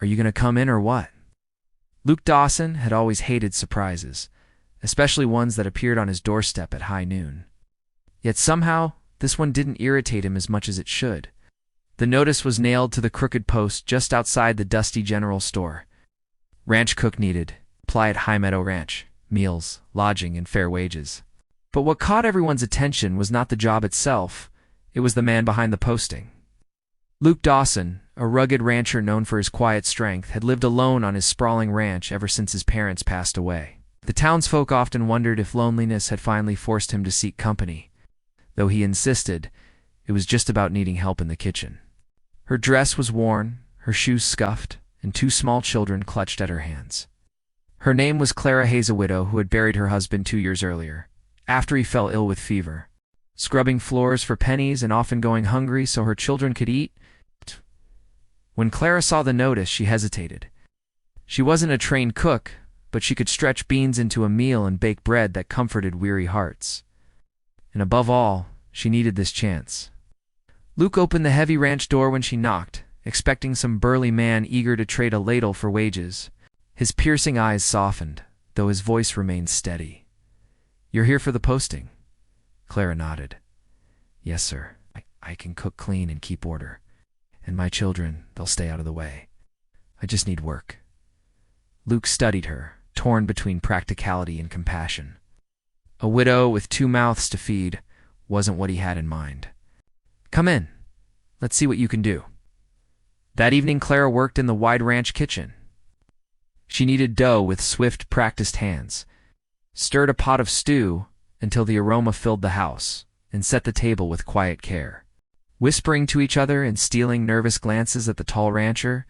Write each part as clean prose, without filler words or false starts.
Are you going to come in or what? Luke Dawson had always hated surprises, especially ones that appeared on his doorstep at high noon. Yet somehow, this one didn't irritate him as much as it should. The notice was nailed to the crooked post just outside the dusty general store. Ranch cook needed. Apply at High Meadow Ranch. Meals, lodging, and fair wages. But what caught everyone's attention was not the job itself, it was the man behind the posting. Luke Dawson, a rugged rancher known for his quiet strength, had lived alone on his sprawling ranch ever since his parents passed away. The townsfolk often wondered if loneliness had finally forced him to seek company. Though he insisted, it was just about needing help in the kitchen. Her dress was worn, her shoes scuffed, and 2 small children clutched at her hands. Her name was Clara Hayes, a widow who had buried her husband 2 years earlier, after he fell ill with fever. Scrubbing floors for pennies and often going hungry so her children could eat. When Clara saw the notice, she hesitated. She wasn't a trained cook, but she could stretch beans into a meal and bake bread that comforted weary hearts. And above all, she needed this chance. Luke opened the heavy ranch door when she knocked, expecting some burly man eager to trade a ladle for wages. His piercing eyes softened, though his voice remained steady. "You're here for the posting?" Clara nodded. "Yes, sir. I can cook clean and keep order. And my children, they'll stay out of the way. I just need work." Luke studied her, torn between practicality and compassion. A widow with 2 mouths to feed wasn't what he had in mind. "Come in. Let's see what you can do." That evening, Clara worked in the wide ranch kitchen. She kneaded dough with swift, practiced hands, stirred a pot of stew until the aroma filled the house, and set the table with quiet care. Whispering to each other and stealing nervous glances at the tall rancher,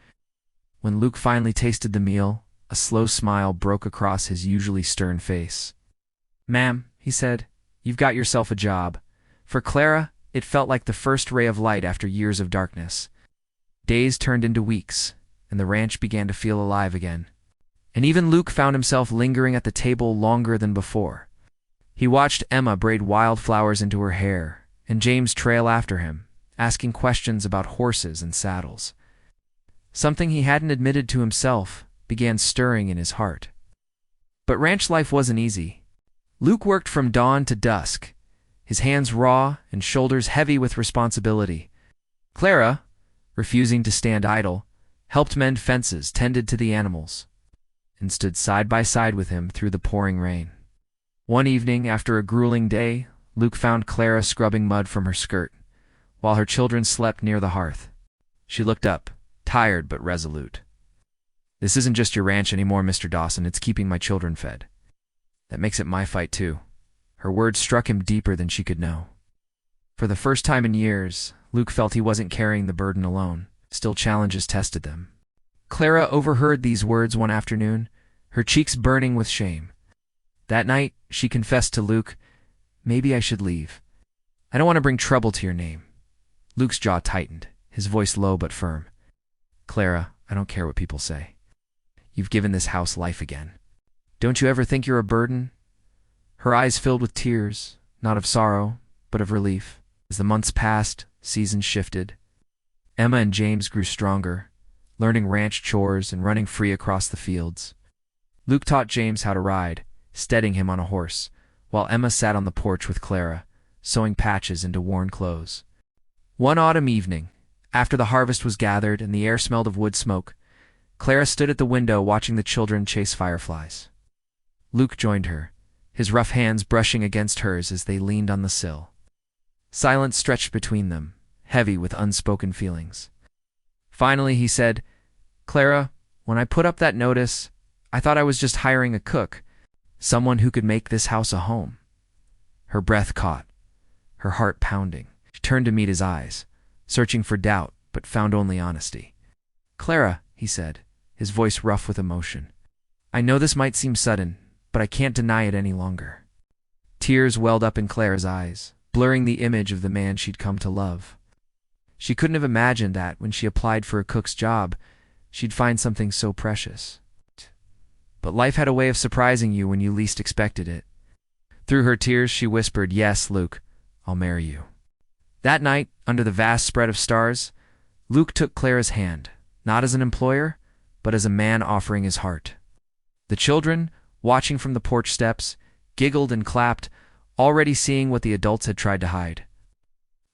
when Luke finally tasted the meal, a slow smile broke across his usually stern face. "Ma'am," he said, "you've got yourself a job." For Clara, it felt like the first ray of light after years of darkness. Days turned into weeks, and the ranch began to feel alive again. And even Luke found himself lingering at the table longer than before. He watched Emma braid wildflowers into her hair, and James trail after him, asking questions about horses and saddles. Something he hadn't admitted to himself began stirring in his heart. But ranch life wasn't easy. Luke worked from dawn to dusk, his hands raw and shoulders heavy with responsibility. Clara, refusing to stand idle, helped mend fences, tended to the animals, and stood side by side with him through the pouring rain. One evening, after a grueling day, Luke found Clara scrubbing mud from her skirt, while her children slept near the hearth. She looked up, tired but resolute. "This isn't just your ranch anymore, Mr. Dawson. It's keeping my children fed. That makes it my fight, too." Her words struck him deeper than she could know. For the first time in years, Luke felt he wasn't carrying the burden alone. Still, challenges tested them. Clara overheard these words one afternoon, her cheeks burning with shame. That night, she confessed to Luke, "Maybe I should leave. I don't want to bring trouble to your name." Luke's jaw tightened, his voice low but firm. "Clara, I don't care what people say. You've given this house life again. Don't you ever think you're a burden?" Her eyes filled with tears, not of sorrow, but of relief. As the months passed, seasons shifted. Emma and James grew stronger, learning ranch chores and running free across the fields. Luke taught James how to ride, steadying him on a horse, while Emma sat on the porch with Clara, sewing patches into worn clothes. One autumn evening, after the harvest was gathered and the air smelled of wood smoke, Clara stood at the window watching the children chase fireflies. Luke joined her, his rough hands brushing against hers as they leaned on the sill. Silence stretched between them, heavy with unspoken feelings. Finally, he said, "Clara, when I put up that notice, I thought I was just hiring a cook, someone who could make this house a home." Her breath caught, her heart pounding. She turned to meet his eyes, searching for doubt, but found only honesty. "Clara," he said, his voice rough with emotion, "I know this might seem sudden, but I can't deny it any longer." Tears welled up in Clara's eyes, blurring the image of the man she'd come to love. She couldn't have imagined that, when she applied for a cook's job, she'd find something so precious. But life had a way of surprising you when you least expected it. Through her tears, she whispered, "Yes, Luke, I'll marry you." That night, under the vast spread of stars, Luke took Clara's hand, not as an employer, but as a man offering his heart. The children, watching from the porch steps, giggled and clapped, already seeing what the adults had tried to hide.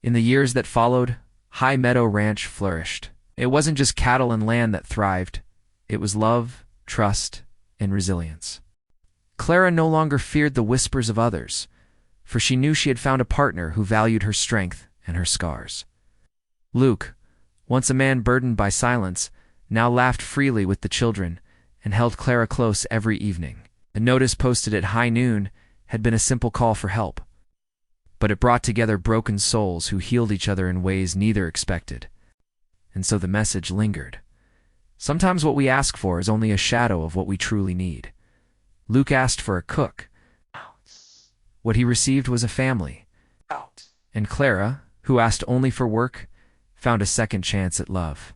In the years that followed, High Meadow Ranch flourished. It wasn't just cattle and land that thrived. It was love, trust, and resilience. Clara no longer feared the whispers of others, for she knew she had found a partner who valued her strength and her scars. Luke, once a man burdened by silence, now laughed freely with the children and held Clara close every evening. A notice posted at high noon had been a simple call for help, but it brought together broken souls who healed each other in ways neither expected. And so the message lingered. Sometimes what we ask for is only a shadow of what we truly need. Luke asked for a cook. What he received was a family. And Clara, who asked only for work, found a second chance at love.